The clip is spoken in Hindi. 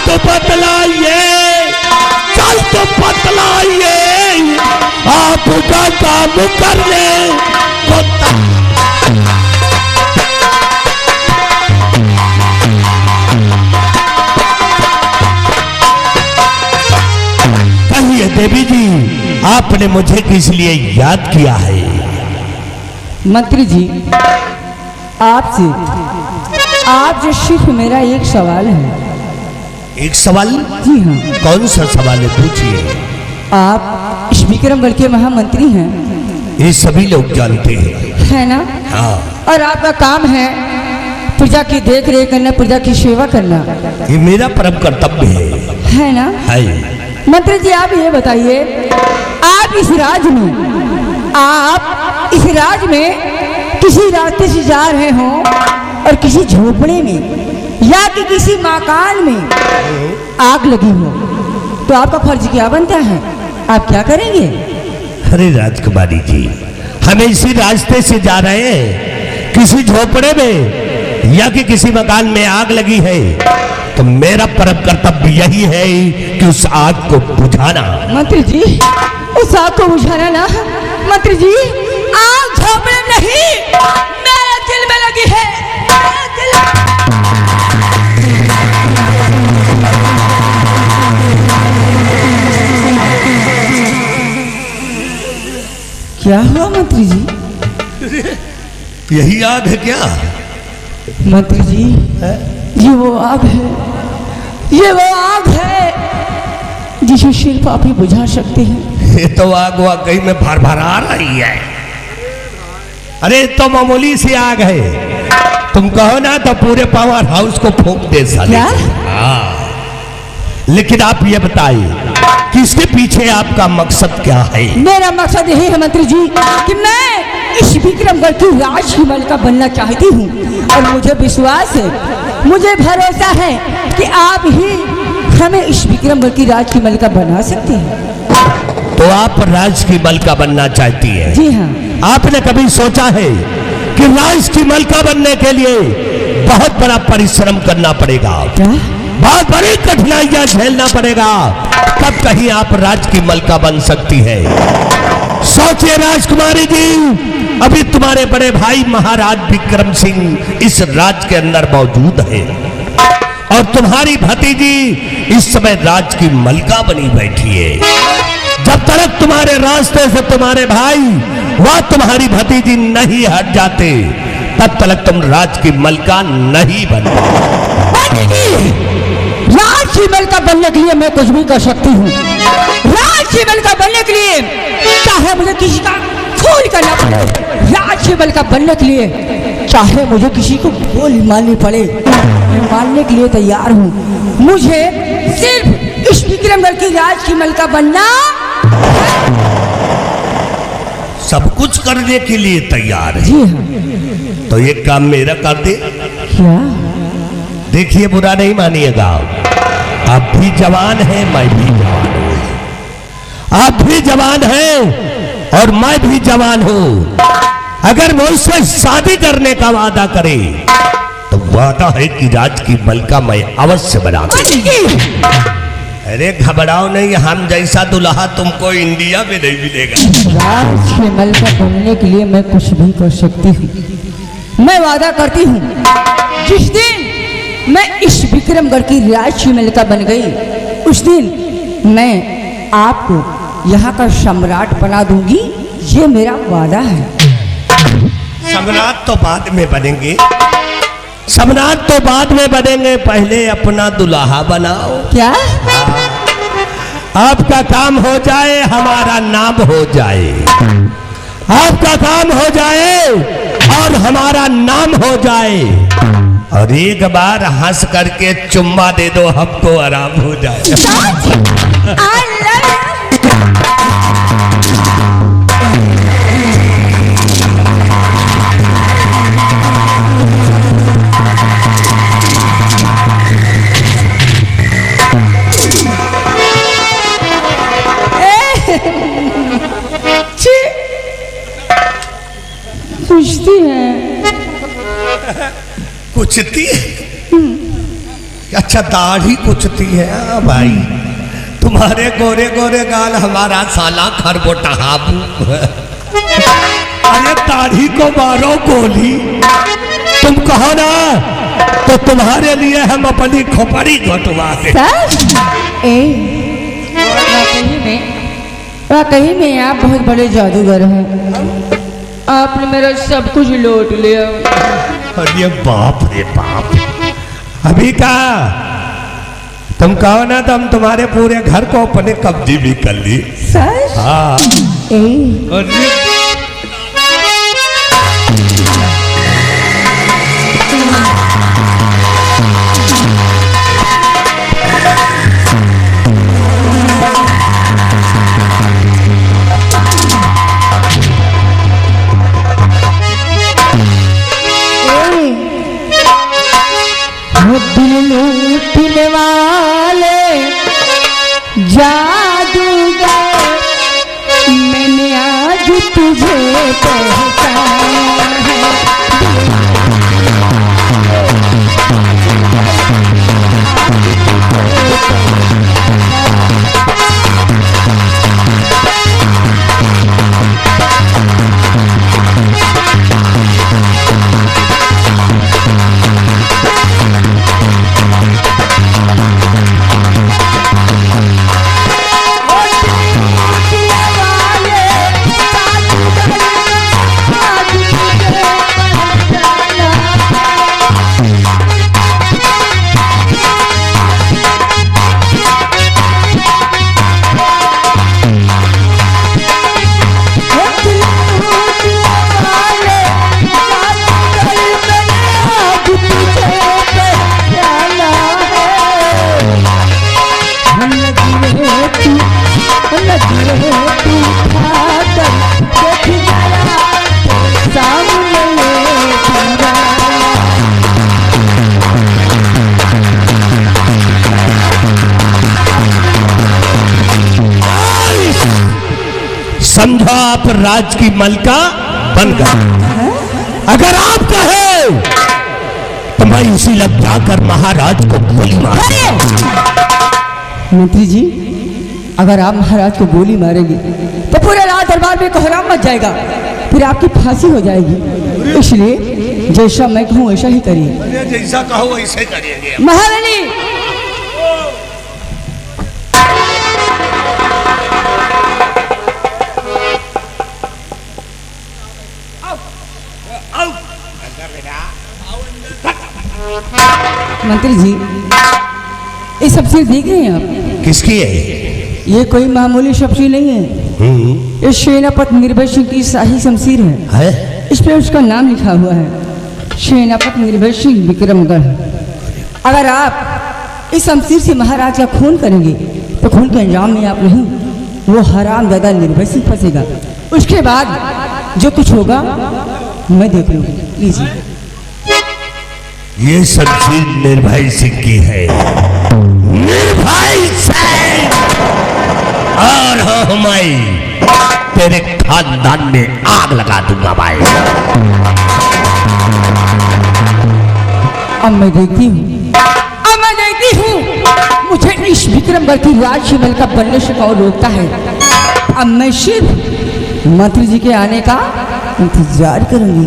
तो बतलाइए, चल तो बतलाइए, आपका काम करने को कहिए देवी जी, आपने मुझे किस लिए याद किया है? मंत्री जी, आपसे आज सिर्फ मेरा एक सवाल है। एक सवाल? जी हाँ। कौन सा सवाल है, पूछिए। आप इस विक्रमगढ़ के महामंत्री हैं। ये सभी लोग जानते हैं। है ना? हाँ। और आपका काम है प्रजा की देख रेख करना, प्रजा की सेवा करना। ये मेरा परम कर्तव्य है ना? है। मंत्री जी, आप ये बताइए, आप इस राज में किसी रास्ते से जा रहे हो और किसी झोपड़े में या कि किसी मकान में आग लगी हो, तो आपका फर्ज क्या बनता है? आप क्या करेंगे? अरे राजकुमारी जी, हम इसी रास्ते से जा रहे हैं, किसी झोपड़े में या कि किसी मकान में आग लगी है, तो मेरा परम कर्तव्य यही है कि उस आग को बुझाना। मंत्री जी, उस आग को बुझाना ना। मंत्री जी, आग झोपड़े नहीं, मेरे दिल में लगी है। क्या हुआ मंत्री जी? यही आग है क्या? मंत्री जी, ये वो आग है, ये वो आग है जिसे सिर्फ आप ही बुझा सकते हैं। ये तो आग वाकई में भर भर आ रही है। अरे तो मामूली सी आग है, तुम कहो ना तो पूरे पावर हाउस को फूंक दे साले। क्या? हाँ। लेकिन आप ये बताइए कि इसके पीछे आपका मकसद क्या है? मेरा मकसद यही है मंत्री जी कि मैं इस विक्रमगढ़ की राजकुमारी का बनना चाहती हूँ, और मुझे विश्वास है, मुझे भरोसा है कि आप ही हमें इस विक्रमगढ़ की राजकुमारी का बना सकते हैं। तो आप राज की मलका बनना चाहती है? जी हाँ। आपने कभी सोचा है कि राज की मलका बनने के लिए बहुत बड़ा परिश्रम करना पड़ेगा? क्या? बहुत बड़ी कठिनाइयां झेलना पड़ेगा, तब कहीं आप राज की मलका बन सकती है। सोचिए राजकुमारी जी, अभी तुम्हारे बड़े भाई महाराज विक्रम सिंह इस राज के अंदर मौजूद है, और तुम्हारी भतीजी इस समय राज की मलका बनी बैठी है। जब तक तुम्हारे रास्ते से तुम्हारे भाई व तुम्हारी भतीजी नहीं हट जाते, तब तक तुम राज की मलका नहीं बन पाओगे। राज की मलका बनने के लिए मैं कुछ भी कर सकती हूँ। राज की मलका बनने के लिए चाहे मुझे किसी का खून करना पड़े, राज की मलका बनने के लिए चाहे मुझे किसी को गोली मारनी पड़े, मैं मारने के लिए तैयार हूँ। मुझे सिर्फ इस विक्रमगढ़ की राज की मलका बनना। सब कुछ करने के लिए तैयार है? जी हाँ। तो ये काम मेरा कर दे। क्या? देखिए, बुरा नहीं मानिएगा, आप भी जवान हैं, मैं भी जवान हूं। आप भी जवान हैं और मैं भी जवान हूं। अगर मुझसे शादी करने का वादा करे तो वादा है कि राज की मलका मैं अवश्य बना दूंगा। अरे घबराओ नहीं, हम जैसा दुल्हा तुमको इंडिया में नहीं मिलेगा। राज की मलका बनने के लिए मैं कुछ भी कर सकती हूँ। मैं वादा करती हूँ, जिस दिन मैं इस विक्रमगढ़ की राज की मलका बन गई, उस दिन मैं आपको यहाँ का सम्राट बना दूंगी। ये मेरा वादा है। सम्राट तो बाद में बनेंगे, सम्राट तो बाद में बनेंगे, पहले अपना दुल्हा बनाओ। क्या? आपका काम हो जाए, हमारा नाम हो जाए। आपका काम हो जाए और हमारा नाम हो जाए, और एक बार हंस करके चुम्मा दे दो, हमको आराम हो जाए। पूछती है। कुछती? अच्छा अच्छा दाढ़ी कुचती है। हाँ भाई, तुम्हारे गोरे गोरे गाल, हमारा साला खरबोटा हाबू। अरे दाढ़ी को मारो गोली, तुम कहो ना तो तुम्हारे लिए हम अपनी खोपड़ी घोटवा दे। वाकई में आप बहुत बड़े जादूगर हैं। आपने मेरा सब कुछ लूट लिया। अरे बाप रे बाप, अभी कहा तुम कहो ना तो हम तुम्हारे पूरे घर को अपने कब्जे भी कर ली। हाँ। अरे लूटने वाले जादूगर, मैंने आज तुझे पहचाना है। समझो आप राज की मलका बन गए। अगर आप कहे तो मैं इसी लग जाकर महाराज को गोली मार। मंत्री जी, अगर आप महाराज को गोली मारेंगे तो पूरे राज दरबार में कोहराम मच जाएगा, फिर आपकी फांसी हो जाएगी। इसलिए जैसा मैं कहूँ ऐसा ही करिए। जैसा कहो वैसे करिएगे। महारानी, मंत्री जी, ये शमशीर देख रहे हैं आप? किसकी है? ये कोई मामूली शमशीर नहीं है। ये सेनापति निर्भय सिंह की शाही शमशीर है। इस पे उसका नाम लिखा हुआ है, सेनापति निर्भय सिंह विक्रमगढ़। अगर आप इस शमशीर से महाराज का खून करेंगे तो खून के अंजाम में आप नहीं, वो हरामजादा निर्भय सिंह फंसेगा। उसके बाद जो कुछ होगा मैं देख लूंगी। लीजिए। ये शमशीर निर्भय सिंह की है। निर्भय सिंह और हो मैं तेरे खानदान में आग लगा दूंगा भाई। अब मैं देखती हूँ, मुझे इस विक्रमगढ़ की राजमहल का बनने से कौन रोकता है। अब मैं सिर्फ मंत्री जी के आने का इंतजार करूंगी।